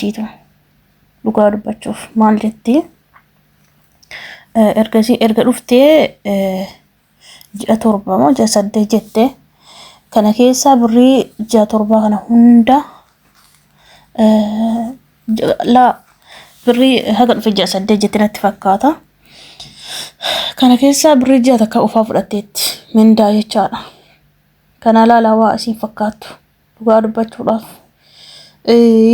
situ dhugaa dubbachuuf maal jetti erga dhuftee ji'a 7 moo ji'a 8 jette kana keessa birrii ji'a 7 kana hunda la birrii haga dhufe ji'a 8 jette natti fakkaata kana keessa birrii ji'a takka ufaa fudhatteetti mindaa jechaadha kana laalawaa asii fakkaatu dhugaa dubbachuudhaaf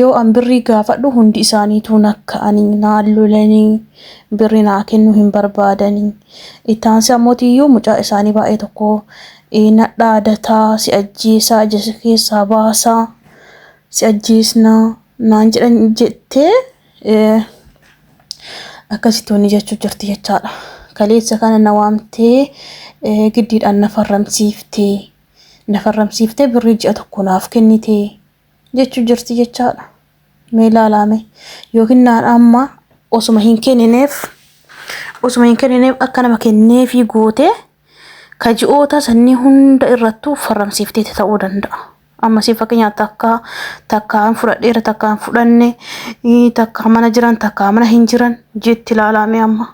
yoo an birrii gaafadhu hundi isaaniitu nakka'anii naallolanii birrii naa kennu hin barbaadanii itaansi ammootiyyuu mucaa isaanii baay'ee tokko nadhaadataa si ajjeesaa jesi keessaa baasaa si ajjeesnaa naan jedhan jettee akkasittoonni jechuu jirti jechaadha kaleessa kana na waamtee giddiidhaan nafarramsiiftee birrii ji'a tokko naaf kennitee jechuu jirti jechaadha mee ilaalame yookiin naan amma osuma hin kennineef akka nama kenneefii goote kaji'oota sanni hunda irrattuu farramsiiftee ta'uu danda'a amma si fakkeenyaaf takkaan fudhadheera takkaan fudhanne takka mana jiran takka mana hin jiran jetti ilaalame amma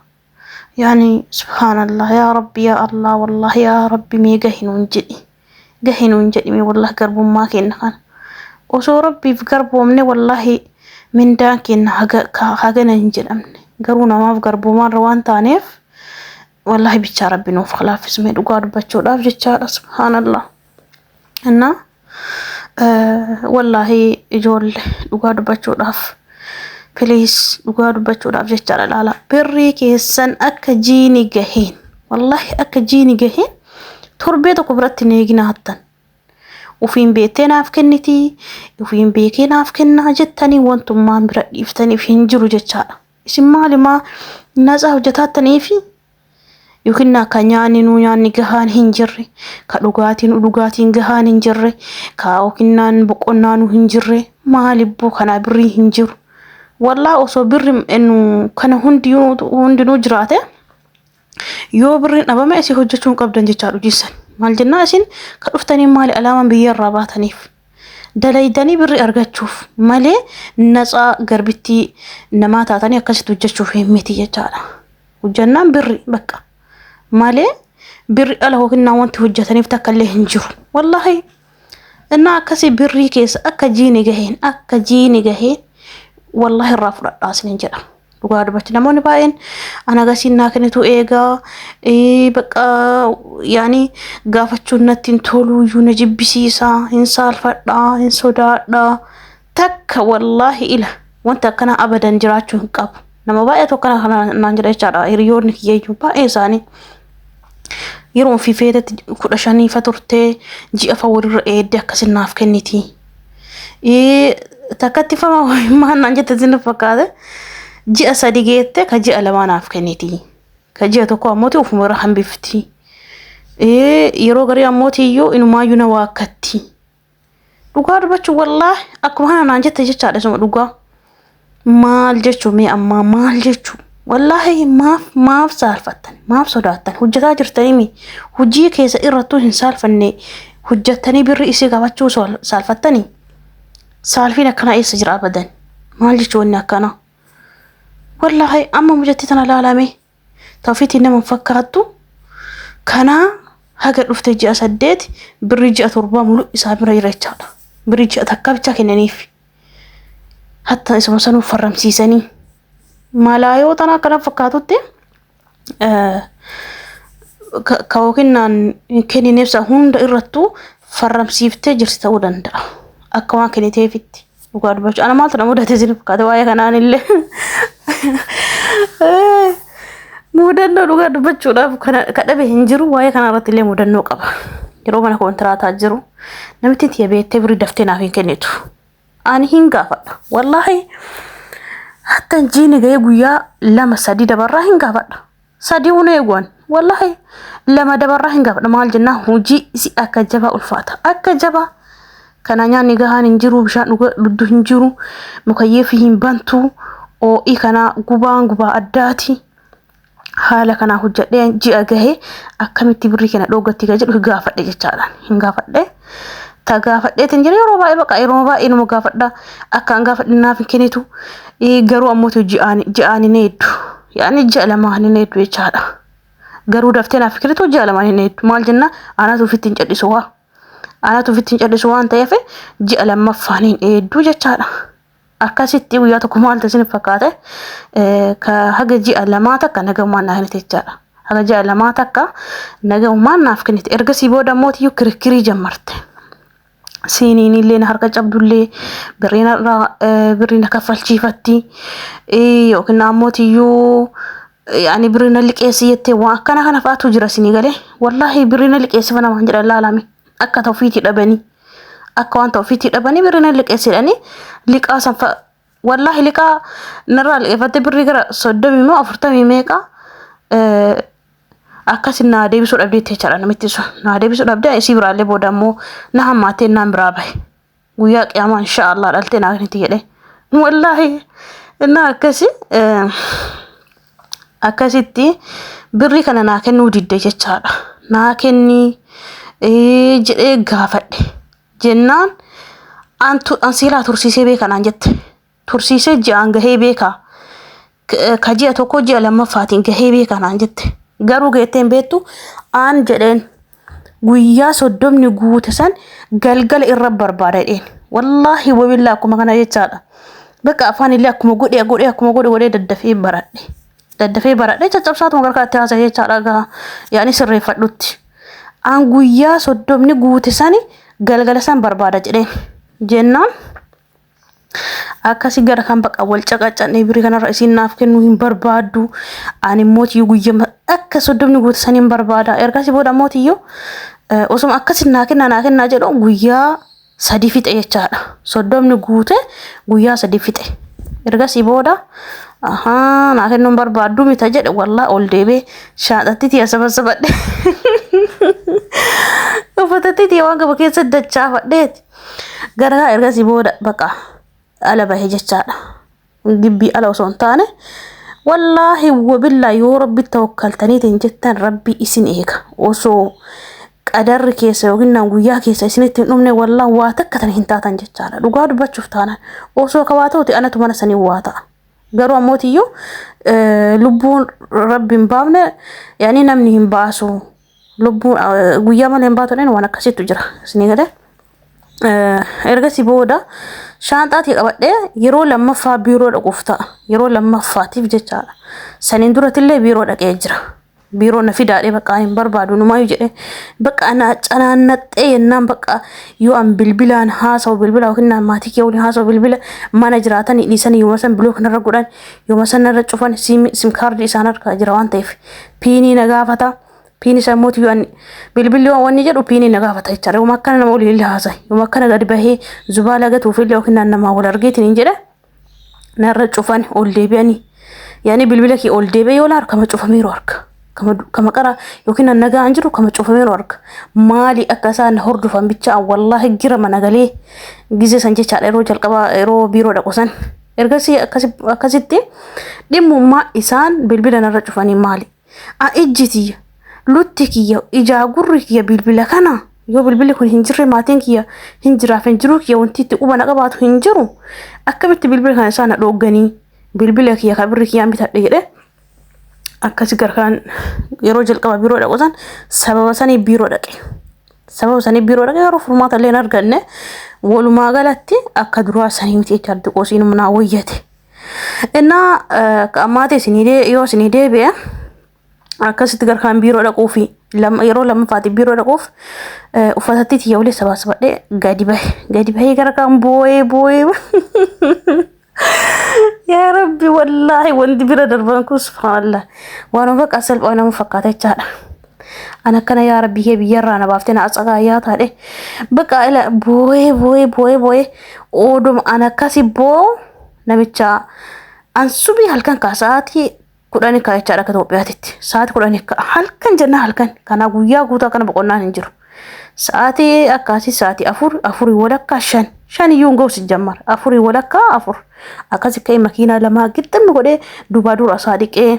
yaani subhanallah yaa rabbi yaa allah wallahi yaa rabbi mee gahinuun jedhi mee wallahi garbummaa kenna kana osoo rabbiif garboomne wallahi mindaan kenna hagana hin jedhamne garuu namaaf garboomaarra waan taaneef wallahi bichaa rabbi nuuf khalaafisme dhugaa dubbachuudhaaf jechaadha subhanallah anna wallahi ijoolle dhugaa dubbachuudhaaf please dhugaa dubbachuudhaaf jechaadha laala birrii keessan akka jiini gaheen wallahi akka jiini gaheen torbee tokko biratti neegina hattan ufiin beektee naaf kenniti ufiin beekee naaf kennaa jettanii wantummaan bira dhiiftaniif hin jiru jechaadha isin maalimaa nasaa hojjetattaniifi yookiin akka nyaanni gahaan hin jirre ka dhugaatiin gahaan hin jirre ka yookiin boqonnaan hin jirre maalibbuu kana birrii hin jiru wallahi osoo birri kana hundinuu jiraate yoo birriin dhabame isin hojjechuun qabdan jechaadha jisan maal jennaa isin ka dhuftanii maali alaamaan biyya irraa baataniif dalaydanii birri argachuuf malee natsaa garbittii namaa taatanii akkasitti hojjechuuf hin miti jechaadha hojjannaan birri bakka malee birri ala yookiin wanti hojjetaniif takka illee hin jiru wallahi inna akkasi birrii keessa akka jiini gaheen wallahi irraa fudhadhaa isin jedha dhugaa dubbachuun namoonni baay'een ana gasiin naa kennitu eegaa bakka yaani gaafachuun natti hin tolu iyyuu na jibbisiisa hin saalfadhaa hin sodaadhaa takka wallahi ila wanta akkana abadan jiraachuu hin qabu nama baay'ee tokko kana naan jedha jechaadha hiriyoonni kiyyeeyyuu baay'ee isaanii yeroo fi feetatti 15 fa turtee ji'a fa walirra eedde akkasin naaf kenniti takkatti fama maan naan jette sin fakkaate ji'a 3 geette ka ji'a 2 naaf kenniti ka ji'a tokko ammooti ufuma irra hambifti yeroo garii ammooti iyyuu inumaayyuu na waakkatti dhugaa dubbachuu wallahi akkuma kana naan jette jechaadha suma dhugaa maal jechuu mee amma maal jechuu wallahi maaf saalfattan maaf sodaattan hojjetaa jirtanii hojii keessa irrattuu hin saalfanne hojjettanii birri isii qabachuu saalfattanii saalfiin akkana eessa jira abadan maal jechuu wanni akkana wallahi amma mujetti tana laalame tawfiitiin nama fakkaattu kana haga dhufte ji'a 8 birri ji'a 7 mulu isaa bira jirechaadha birri ji'a takka bicha kennaniif hatta isuma sanuu farramsiisanii malaayoo tana kana fakkaatutti ka yookiin kennineefsa hunda irrattuu farramsiiftee jirti ta'uu danda'a akka waan kenniteefitti dhugaa dubbachuu ana maaltu nama mudate isin fakkaate waa'ee kanaan illee mudannoo dhugaa dubbachuudhaaf ka dhabe hin jiru waa'ee kana irratti illee mudannoo qaba yeroo mana koontiraataa jiru namitti tiya beettee birrii daftee naaf hin kennitu ani hin gaafadha wallahi hatta jiini gahee guyyaa 2-3 dabarraa hin gaafadha 3 una eeguwan wallahi 2 dabarraa hin gaafadha maal jennaa hojii isi akka jabaa ulfaata akka jabaa kana nyaanni gahaan hin jiru bishaan dhugdu hin jiru mukayyeefi hin bantu oo'i kana gubaa addaati haala kana hojjedhee ji'a gahee akkamitti birrii kana dhoggatti jedhu gaafadhe jechaadhaan hin gaafadhe tagaafadheetin jira yeroo baay'ee baqa yeroo baay'ee nama gaafadha akka an gaafadhinaaf kennitu garuu ammoo ji'aan ni hedduu yaani ji'a lamaan ni hedduu jechaadha garuu daftee naaf kennitu ji'a lamaan ni hedduu maal jenna anaatu ofitti hin cadhisu waa anaatu ofitti hin cadhisu waan ta'eef ji'a lammaffaan hin hedduu jechaadha akkasitti guyyaa tokko maal tasin fakkaate ka haga ji'a lamaa takka nagamaan naa kennite jechaadha haga ji'a lamaa takka nagamaan naaf kennite ergasii booda mootiyyuu kirkirii jammarte siniin illee harka cabdullee birriina kaffalchiifatti yookiin ammotiyyuu yaani birriina liqeessi jettee waan akkana kana faatu jira sinii galee wallahi birriina liqeessifa namaan jedhan laalame akka tawfiitii dhabanii akka waan tawfiitii dhabanii birriina liqeessidhanii liqaa sanfa wallahi liqaa narraa liqeeffatte birrii gara 30 moo 40 meeqa akkasin naa deebisuu dhabdeetti jechaadha namitti sun naa deebisuu dhabdee isii biraallee booda ammoo na hammaattee naan biraa bahe guyyaa qiyaamaa inshaallah dhaltee naa kenniti jedhe wallahi innaa akkasitti birrii kana naa kennuu didde jechaadha naa kenni jedhee gaafadhe jennaan an silaa tursiisee beeka naan jette tursiisee ji'aan gahee beeka ka ji'a tokko ji'a lammaffaatiin gahee beeka naan jette garuu geetteen beektu aan jedheen guyyaa 30 guute san galgala irra barbaadadheen wallahi wabillaa akkuma kana jechaadha bakka afaan illee akkuma godhe daddafee baradhe caccabsaatuma gargaartee haasa'e jechaadha yaani sirreeffadhutti aan guyyaa 30 guute sani galgala san barbaada jedheen jennaan akkasi gara kan baqa wal caqacannee birrii kanarra isin naaf kennu hin barbaaddu ani mootii guyyaa akka 30 guute san hin barbaada ergasii booda mootii osuma akkasi naa kenna jedhu guyyaa 3 fixe jechaadha 30 guute guyyaa 3 fixe ergasii booda naa kennu hin barbaaddu mita jedhe wallaa ol deebee shaanxatti tiya sabasabadhe uffatatti tiya waan gaba keessa dachaafadheeti gara ergasii booda baqa ala bahe jechaadha gibbii ala osoo hin taane wallahi wabillaa yoo rabbi tawakkaltaniitiin jettan rabbi isin eega osoo qadarri keessa yookiin guyyaa keessa isinitti hin dhumne wallahi waa takka tan hin taatan jechaadha dhugaa dubbachuuf taana osoo kawaa ta'uti anatu mana sanii waa ta'a garuu ammootiyyuu lubbuun rabbi hin baafne yaani namni hin baasu lubbuun guyyaa malee hin baatone waan akkasitti jira isinii galee ergasii booda shaanxaatii qabadhee yeroo lammaffaa biiroo dhaquuf ta'a yeroo lammaffaatiif jechaadha saniin duratillee biiroo dhaqee jira biiroo na fidaadhee bakka hin barbaadu numaayuu jedhe bakka ana canaannaxxee yennaan bakka yoo an bilbilaan haasa'u bilbila yookiin maatii kee waliin haasa'u bilbila mana jiraatan dhiisanii yooma san biloo kanarra godhan yooma san narra cufan sim kaardii isaan harkaa jira waan ta'eef piinii na gaafata piini sammootii yoo bilbilli wanni jedhu piini na gaafata jechaadha yooma akkana nama waliin haasa'e yooma akkana gadi bahee zubaala gatuufillee yookiin namaa wal argeetiin hin jedhe narra cufan ol deebi'anii yaani bilbila kee ol deebi'ee yoo laar kama cufameeru harka kama qara yookiin nagaa an jiru kama cufameeru harka maali akka isaan hordofan bicha wallahi gira mana galee gizee san jechaadha yeroo jalqabaa yeroo biiroo dhaqu san ergasii akkasitti dhimmummaa isaan bilbila narra cufanii maali ijjitiyya lutti kiyya ijaa gurri kiyya bilbila kana yoo bilbilli kun hin jirre maatiin kiyya hin jiraaf hin jiru kiyya wanti itti quba na qabaatu hin jiru akkamitti bilbila kana isaan dhogganii bilbila kiyya ka birri kiyyaa bitadhe jedhe akkasi garkaan yeroo jalqaba biiroo dhaqu san sababa sanii biiroo dhaqe yeroo furmaata illee hin arganne walumaa galatti akka duraa sanii miti jechaadha xiqqoosiin munaa wayyate innaa maatii yoo isinii deebi'e akkasitti garkaan biiroo dhaquu fi yeroo lammaffaatti biiroo dhaquuf uffatatti tiyya ulee sabaasabadhee gadi bahee garkaan boo'ee yaa rabbi wallahi wanti bira darban kun subhanallah waan bakka salphaa nama fakkaata jechaadha ana kana yaa rabbi kee biyyarraa na baaftee na acagaa yaa taadhe bakka ila boo'ee ooduma ana akkasi boo'u namicha an subii halkan kaasaatii kudhanii ka jechaadha akka Itoophiyaatitti sa'aatii 10 halkan jenna halkan kana guyyaa guutuu kana boqonnaan hin jiru sa'aatii akkasii sa'aatii 4 walakkaa 5 iyyuu ngoosi jammar 4 walakkaa 4 akkasi ka'ee makiinaa lama giddan godhee duubaa dura saadiqee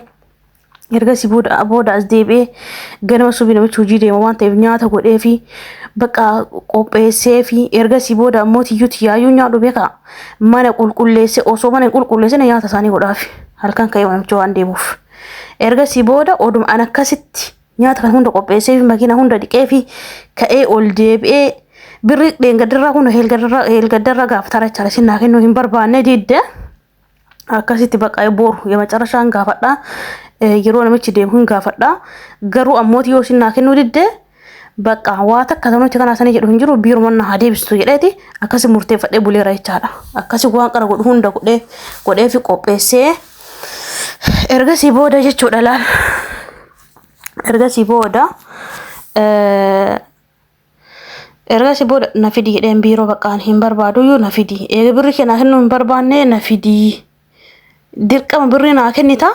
ergasii booda as deebi'ee ganama subii namichi hojii deema waan ta'eef nyaata godhee fi Bakka qopheessee fi erga si booda mootiyyuuti yaayyuu nyaadhu beeka mana qulqulleesse osoo mana qulqulleessine nyaata isaanii godhaaf halkan ka'ee namicha waan deemuuf erga si booda oduma an akkasitti nyaata kan hunda qopheessee fi makiina hunda dhiqee fi ka'ee ol deebi'ee birri dheengaddarraa kun heelgaddarraa gaafatara jechaadha isin naa kennuu hin barbaanne didde akkasitti bakka boru የመጨረሻን gaafadha yeroo namichi deemu hin gaafadha garuu ammooti yoo isin naa kennuu didde bakka waa takka tanooti kana sanii jedhu hin jiru biiroo manna haa deebistu jedheeti akkasi murteeffadhee buleera jechaadha akkasi waan qara godhu hunda godhee fi qopheessee ergasii booda jechuudha laal ergasii booda na fidi jedheen biiroo baqqaan hin barbaadu yoo na fidi eega birri kennaa kennuu hin barbaanne na fidi dirqama birri naa kennita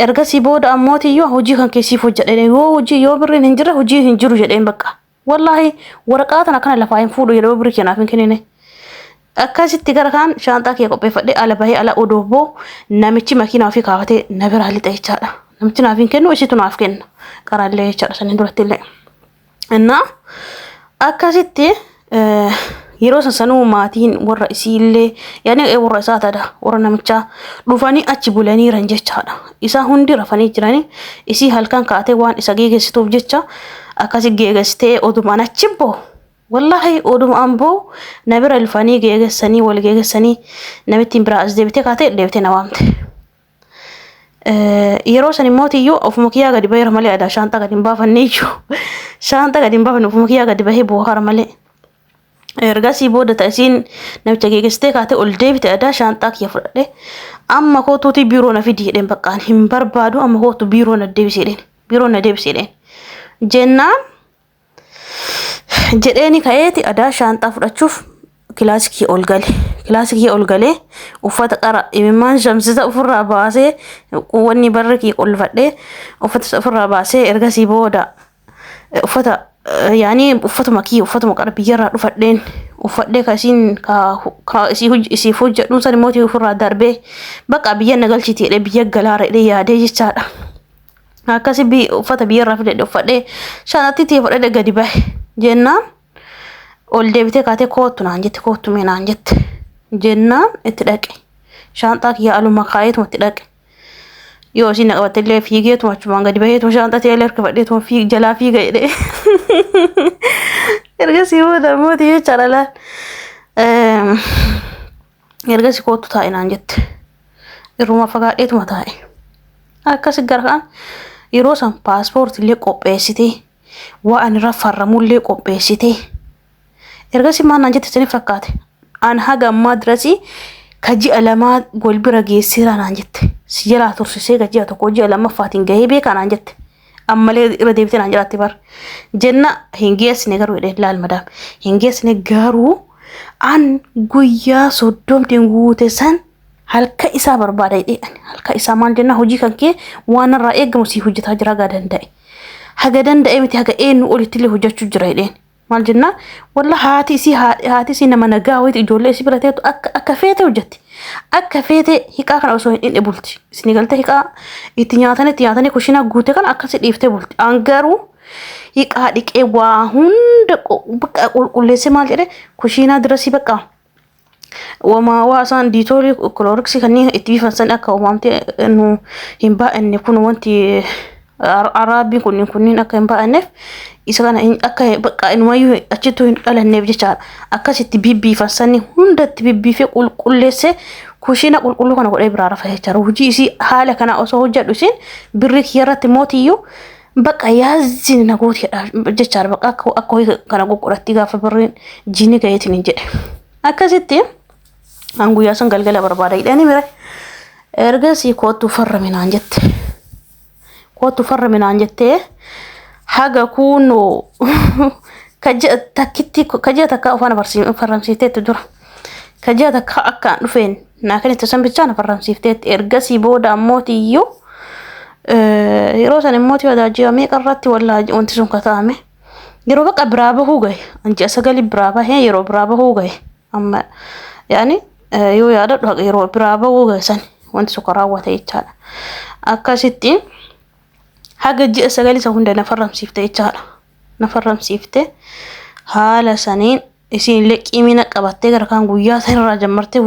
ergasii booda ammootiyyu hojii kan keessiif hojjedhe yoo hojii yoo birriin hin jirre hojii hin jiru jedheen bakka wallahi waraqaa tana kana lafaa hin fuudhu jedhee birri kennaaf hin kennine akkasitti gara kaan shaanxaa kee qopheeffadhe ala bahee ala odooboo namichi makiinaa ofii kaafatee na biraa lixa jechaadha namichi naaf hin kennu isitu naaf kenna qaraallee jechaadha saniin duratti illee innaa akkasitti yeroo sansanuu maatiin warra isiillee yaani warra isaa tada warra namichaa dhufanii achi bulaniiran jechaadha isaa hundi rafanii jiranii isii halkan kaatee waan isa geegessituuf jecha akkasi geegessitee odumaan achi boo wallahi odumaan boo na bira ilfanii geegessanii wal geegessanii namittiin biraa as deebitee kaatee deebitee na waamte yeroo san immootiyyu ofuma kiyyaa gadi baheera malee adaa shaanxaa gadi hin baafanne iyyuu shaanxaa gadi hin baafanne ofuma kiyyaa gadi bahee boohara malee ergasii booda ta'isiin namicha geegessitee kaatee ol deebite adaa shaanxaa kiyya fudhadhe amma kootuuti biiroo na fidi jedheen baqqaan hin barbaadu amma kootu biiroo na deebisedheen jennaan jedheeni ka'eeti adaa shaanxaa fudhachuuf kilaasikii ol galee uffata qara imimmaan shamsisa ofirraa baasee wanni barri kii qolfadhee uffata ofirraa baasee ergasii booda uffata yaani uffatuma qara biyyarraa dhufadheen uffadhee kasiin isii hojjedhuun san immoo ofirraa darbee bakka biyya nagalchiti jedhee biyya galaara jedhee yaadee jechaadha akkasi uffata biyyarraa fidedhe uffadhee shaanxatti ta'e fudhadhe gadi bahe jennaan ol deebitee kaatee koottu naan jette jennaan itti dhaqe shaanxaa kiyya aluma kaayeetuma itti dhaqe yoo isin qabatte illee fiigeetuma achumaan gadi baheetuma shaanxaa ta'e illee harka fadheetuma jalaa fiiga jedhee ergasii booda mootii jechaadha laal ergasii koottu taa'e naan jette irruma fagaadheetuma taa'e akkasi gara kaan yeroo san paaspoortii illee qopheessitee waan irra farramullee qopheessitee ergasii maan naan jette sanii fakkaate an haga ammaa dirasii kaji'a lamaa wal bira geessiraa naan jette si jalaa tursisee kaji'a tokko ji'a lamaffaatiin gahee beekaa naan jette ammalee irra deebitee naan jiraatti bar jenna hin geessine garuu jedhee laal madaam hin geessine garuu an guyyaa soddomtiin guute san halka isaa barbaada jedhee halka isaa maal jenna hojii kan kee waan irraa eegamu si hojjetaa jira haga danda'e miti haga eenyu olitti illee hojjechuu jira jedheen maal jenna walla haati isii nama nagaa wayiiti ijoollee isii bira teetu akka feete hojjetti akka feete hiqaa kana osoo hin bulti isin galtee hiqaa itti nyaatanii kushina guute kana akkasi dhiiftee bulti an garuu hiqaa dhiqee waa hunda bakka qulqulleessee maal jedhe kushinaa dirasii bakka waa isaan diitoolii kilooriksii kanneen itti biifansan akka uumamtee nu hin baa'anne kun wanti araabbiin kunniin akka hin baa'anneef isa kana akka bakka inumayyuu achitti hin dhalanneef jechaadha akkasitti bibbiifansanii hundatti bibbiifee qulqulleessee kushina qulqulluu kana godhee biraa rafa jechaadha hojii isii haala kana osoo hojjedhu isin birri kiyyarratti mootiyyuu bakka yaazini nagootidha jechaadha bakka akka hojii kana qoqqoodhatti gaafa birriin jiini gaheetiin hin jedhe akkasitti an guyyaa san galgala barbaada hidhanii mire ergasii koottu farraminaan jettee haga kuno kaja takka ufana farramsiifteetti dura kaja takka akka dhufeen naa kan itti sanbichaa na farramsiifteetti ergasii booda ammootiyyuu yeroo san immooti wadaajii meeqa irratti wallaaji wanti sun kataame yeroo bakka biraa bahuu gahe anji sagali biraa bahee yeroo biraa bahuu gahe amma yaani yoo yaadadhu yeroo biraa bahuu gahe san wanti sun raawwate jechaadha akkasitti haga ji'a sagali isa hunda na farramsiifte jechaadha na farramsiifte haala saniin isin leqqimina qabattee gara kan guyyaa sanarraa jammartee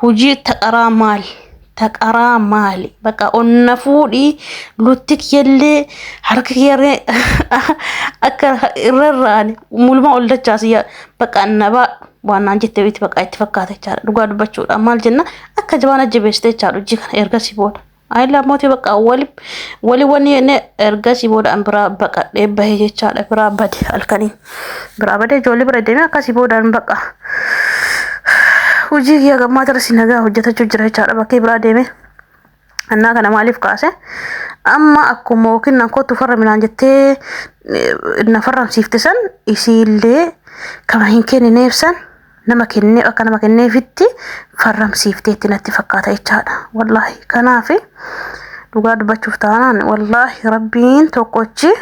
hojii taqaraa maali bakka onna fuudhi lutti kiyellee harka kiyaree akka irrarraan mulma ol dachaasiya bakka naba waan anjette biti bakka itti fakkaate jechaadha dhugaa dubbachuudha maal jenna akka jabana jabeessite jechaadha hojii kana erga si booda ayla mooti bakka wali ne erga si booda ambira bakka dheebbahe jechaadha bira bade halkanii bira bade ijoollee bira deemee akka si booda bakka hojii kiyya gammaa tarsi nagaa hojjetachuu jira jechaadha bakkee bira deemee anna kana maaliif kaase amma akkuma okinnan kootu farra minaan jettee na farramsiifte san isiillee kama hin kennineefsan nama kennee fitti farramsiifteetti natti fakkaata jechaadha wallahi kanaafi dhugaa dubbachuuf taanaan wallahi rabbiin tokkochi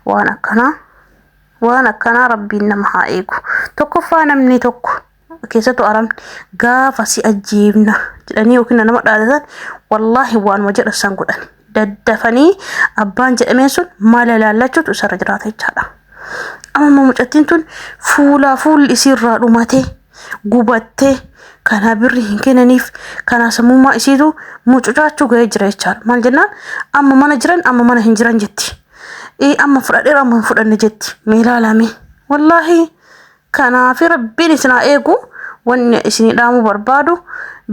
waan akkanaa rabbiin nama haa eegu tokkoffaa namni tokko keessattuu aramni gaafa si ajjeebna jedhanii yookiin nama dhaadatan wallahi waan wajedhasan godhan daddafanii abbaan jedhameen sun maala laallachuutu isarra jiraata jechaadha amma mucattiin tun fuulli isiirraa dhumatee gubattee kana birri hin kennaniif kana sammummaa isiitu mucucaachuu ga'ee jira jechaadha maal jennaan amma mana jiran amma mana hin jiran jetti amma fudhadheera amma hin fudhanne jetti meelaalame wallahi kanaafi rabbiin isin haa eegu wanni isin dhaamu barbaadu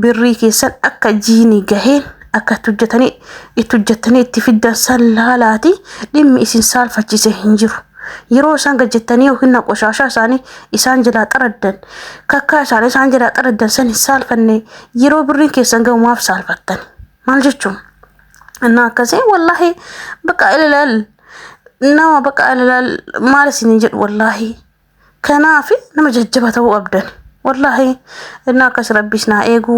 birrii keessan akka jiini gaheen akka itti hojjetanii itti fiddan san laalaati dhimmi isin saalfachise hin jiru yeroo isaan gajjettanii yookiin qoshashaa isaanii isaan jalaa xaraddan kakkaa isaanii isaan jalaa xaraddan san hin saalfanne yeroo birriin keessan gahumaaf saalfattan maal jechuun anna akkasii wallahi baqa ilalaal nama baqa ilalaal maal isin jedhu wallahi kanaafi nama jajjaba ta'uu qabdan wallahi inna akkas rabbis na eegu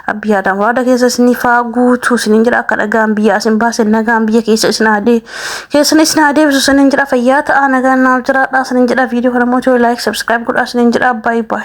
rabbi yaadam wada keessa isni faaguutu isnin jira akka dhagaan biyya asin baasen nagaan biyya keessa isna ade bisu isnin jira fayyaa ta'a nagaan naaf jira dha isnin jira video kana mootii like subscribe godha isnin jira bye bye